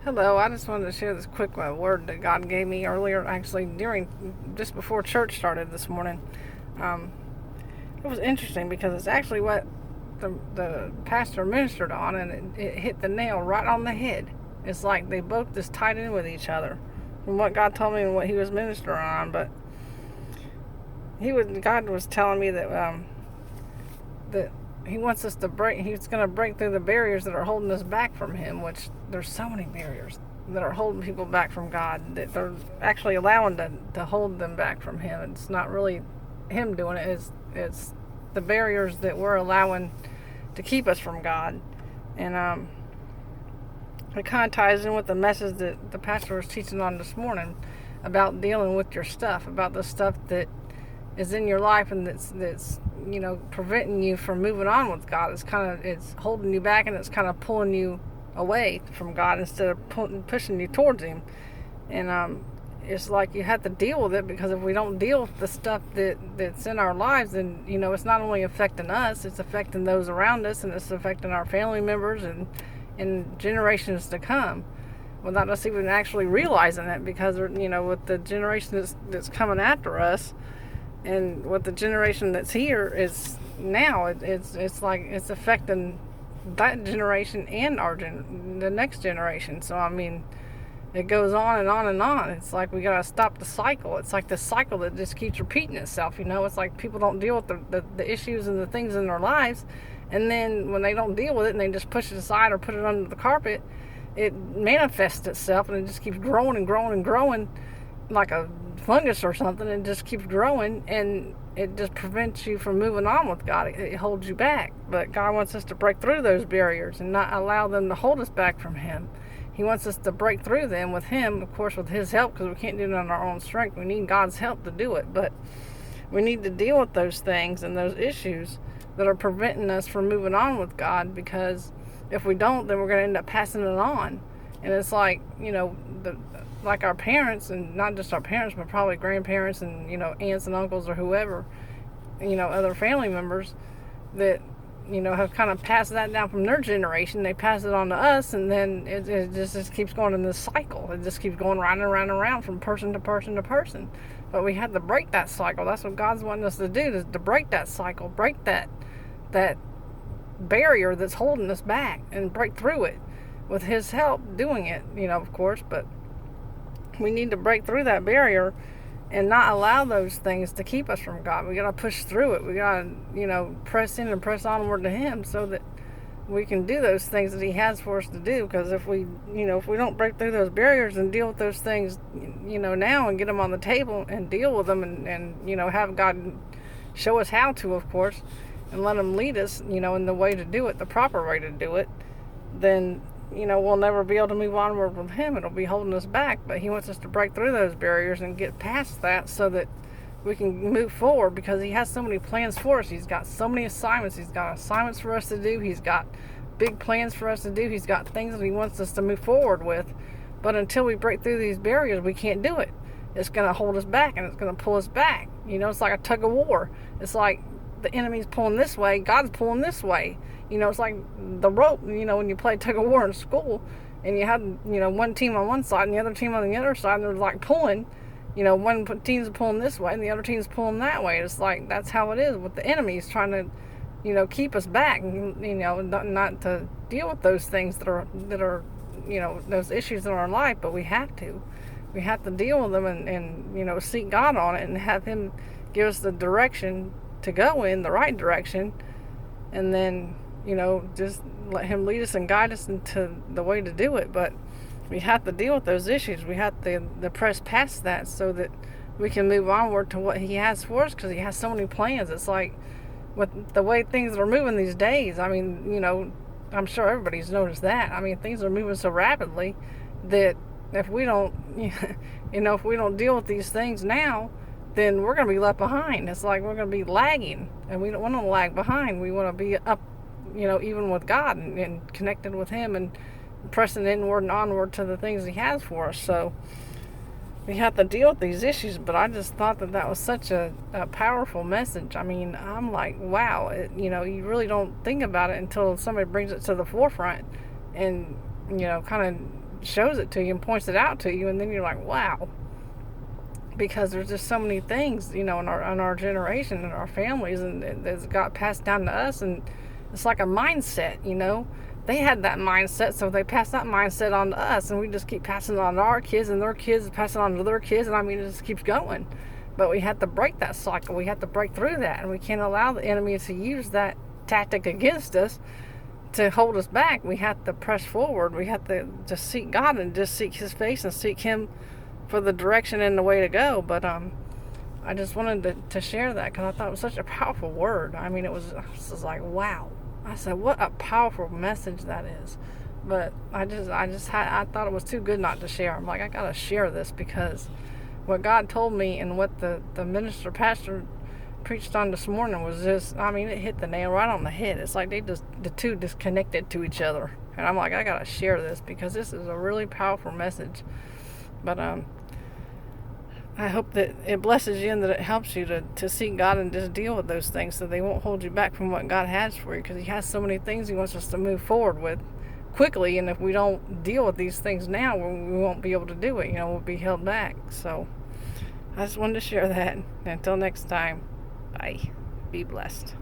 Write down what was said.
Hello, I just wanted to share this quick word that God gave me earlier, actually, just before church started this morning. Um, it was interesting because it's actually what the pastor ministered on, and it hit the nail right on the head. It's like they both just tied in with each other from what God told me and what he was ministering on. But God was telling me that he wants us to break. He's going to break through the barriers that are holding us back from him, which there's so many barriers that are holding people back from God, that they're actually allowing to hold them back from him. It's not really him doing it. It's the barriers that we're allowing to keep us from God. And it kind of ties in with the message that the pastor was teaching on this morning about dealing with your stuff, about the stuff that is in your life and that's preventing you from moving on with God. It's holding you back, and it's kind of pulling you away from God instead of pushing you towards him. And it's like you have to deal with it, because if we don't deal with the stuff that's in our lives, then it's not only affecting us, it's affecting those around us, and it's affecting our family members and generations to come, without us even actually realizing it. Because with the generation that's coming after us, and with the generation that's here is now, it's like it's affecting that generation and the next generation. So I mean, it goes on and on and on. It's like we gotta stop the cycle. It's like the cycle that just keeps repeating itself. It's like people don't deal with the issues and the things in their lives, and then when they don't deal with it and they just push it aside or put it under the carpet, it manifests itself, and it just keeps growing and growing and growing like a fungus or something, and just keeps growing, and it just prevents you from moving on with God. It holds you back. But God wants us to break through those barriers and not allow them to hold us back from him. He wants us to break through them with him, of course, with his help, because we can't do it on our own strength. We need God's help to do it. But we need to deal with those things and those issues that are preventing us from moving on with God, because if we don't, then we're going to end up passing it on. And it's like, like our parents, and not just our parents, but probably grandparents and, aunts and uncles or whoever, other family members that, have kind of passed that down from their generation. They pass it on to us, and then it just keeps going in this cycle. It just keeps going round and round and round from person to person to person. But we have to break that cycle. That's what God's wanting us to do, is to break that cycle, break that barrier that's holding us back, and break through it with his help doing it, of course. But we need to break through that barrier and not allow those things to keep us from God. We got to push through it. We got to, press in and press onward to him, so that we can do those things that he has for us to do. Because if we don't break through those barriers and deal with those things, now, and get them on the table and deal with them, and have God show us how to, of course, and let him lead us, in the way to do it, the proper way to do it, then we'll never be able to move onward with him. It'll be holding us back. But he wants us to break through those barriers and get past that, so that we can move forward, because he has so many plans for us. He's got so many assignments. He's got assignments for us to do. He's got big plans for us to do. He's got things that he wants us to move forward with. But until we break through these barriers, we can't do it. It's going to hold us back, and it's going to pull us back. It's like a tug of war. It's like the enemy's pulling this way, God's pulling this way. It's like the rope, when you play tug of war in school, and you had, one team on one side and the other team on the other side, and they're like pulling, one team's pulling this way and the other team's pulling that way. It's like, that's how it is with the enemy. He's trying to, keep us back, and, not to deal with those things that are, those issues in our life. But we have to deal with them, and seek God on it, and have him give us the direction to go in the right direction, and then just let him lead us and guide us into the way to do it. But we have to deal with those issues. We have to press past that, so that we can move onward to what he has for us, because he has so many plans. It's like, with the way things are moving these days, I mean, I'm sure everybody's noticed that. I mean, things are moving so rapidly that if we don't, if we don't deal with these things now, then we're going to be left behind. It's like we're going to be lagging, and we don't want to lag behind. We want to be up, even with God, and connected with him, and pressing inward and onward to the things he has for us. So we have to deal with these issues. But I just thought that was such a powerful message. I mean, I'm like, wow, you really don't think about it until somebody brings it to the forefront, and kind shows it to you and points it out to you, and then you're like, wow. Because there's just so many things, in our generation and our families, and that's got passed down to us, and it's like a mindset. They had that mindset, so they passed that mindset on to us, and we just keep passing it on to our kids, and their kids pass it on to their kids, and it just keeps going. But we have to break that cycle. We have to break through that, and we can't allow the enemy to use that tactic against us to hold us back. We have to press forward. We have to just seek God and just seek His face and seek Him for the direction and the way to go. But I just wanted to share that because I thought it was such a powerful word. It was like, wow. I said, what a powerful message that is. But I thought it was too good not to share. I'm like, I gotta share this because what God told me and what the pastor preached on this morning was just, it hit the nail right on the head. It's like the two disconnected to each other. And I'm like, I gotta share this because this is a really powerful message. But I hope that it blesses you and that it helps you to seek God and just deal with those things so they won't hold you back from what God has for you, because He has so many things He wants us to move forward with quickly, and if we don't deal with these things now, we won't be able to do it. We'll be held back. So I just wanted to share that. Until next time, bye. Be blessed.